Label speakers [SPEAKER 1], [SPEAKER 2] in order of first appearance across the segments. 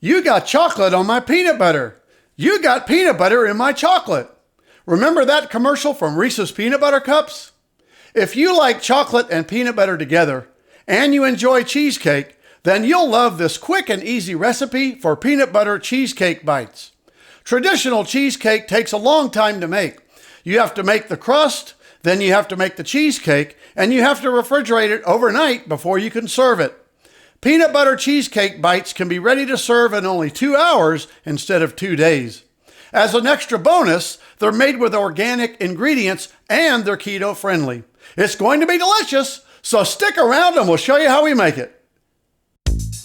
[SPEAKER 1] You got chocolate on my peanut butter. You got peanut butter in my chocolate. Remember that commercial from Reese's Peanut Butter Cups? If you like chocolate and peanut butter together, and you enjoy cheesecake, then you'll love this quick and easy recipe for peanut butter cheesecake bites. Traditional cheesecake takes a long time to make. You have to make the crust, then you have to make the cheesecake, and you have to refrigerate it overnight before you can serve it. Peanut butter cheesecake bites can be ready to serve in only 2 hours instead of 2 days. As an extra bonus, they're made with organic ingredients and they're keto friendly. It's going to be delicious, so stick around and we'll show you how we make it.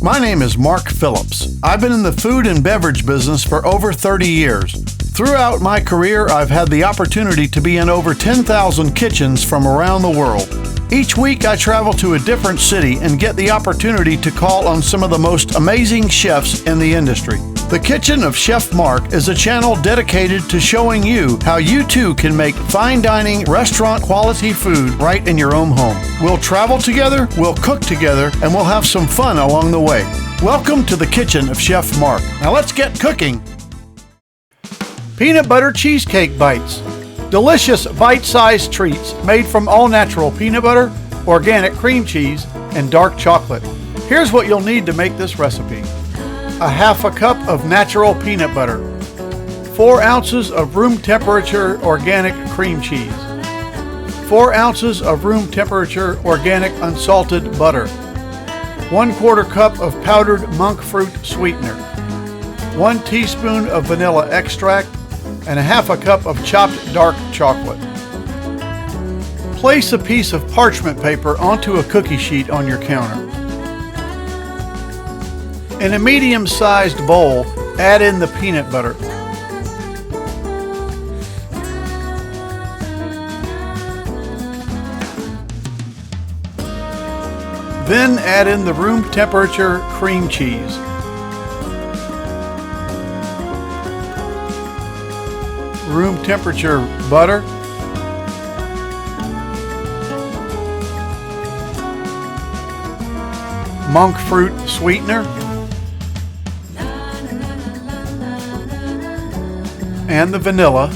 [SPEAKER 1] My name is Mark Phillips. I've been in the food and beverage business for over 30 years. Throughout my career, I've had the opportunity to be in over 10,000 kitchens from around the world. Each week, I travel to a different city and get the opportunity to call on some of the most amazing chefs in the industry. The Kitchen of Chef Mark is a channel dedicated to showing you how you too can make fine dining, restaurant quality food right in your own home. We'll travel together, we'll cook together, and we'll have some fun along the way. Welcome to the Kitchen of Chef Mark. Now let's get cooking. Peanut butter cheesecake bites. Delicious bite-sized treats made from all-natural peanut butter, organic cream cheese, and dark chocolate. Here's what you'll need to make this recipe. A half a cup of natural peanut butter, 4 ounces of room temperature organic cream cheese, 4 ounces of room temperature organic unsalted butter, 1/4 cup of powdered monk fruit sweetener, 1 teaspoon of vanilla extract, and a half a cup of chopped dark chocolate. Place a piece of parchment paper onto a cookie sheet on your counter. In a medium-sized bowl, add in the peanut butter. Then add in the room temperature cream cheese. Room temperature butter, monk fruit sweetener, and the vanilla,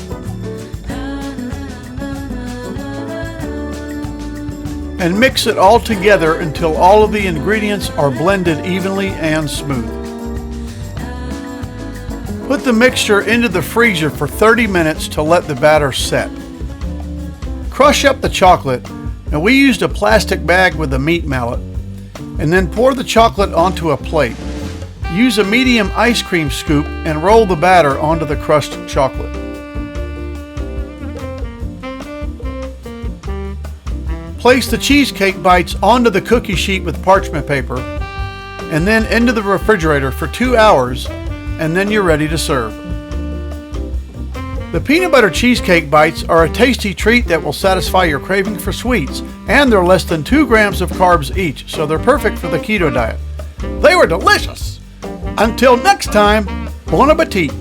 [SPEAKER 1] and mix it all together until all of the ingredients are blended evenly and smooth. Put the mixture into the freezer for 30 minutes to let the batter set. Crush up the chocolate, and we used a plastic bag with a meat mallet, and then pour the chocolate onto a plate. Use a medium ice cream scoop and roll the batter onto the crushed chocolate. Place the cheesecake bites onto the cookie sheet with parchment paper, and then into the refrigerator for 2 hours, and then you're ready to serve. The peanut butter cheesecake bites are a tasty treat that will satisfy your craving for sweets, and they're less than 2 grams of carbs each, so they're perfect for the keto diet. They were delicious! Until next time, bon appetit!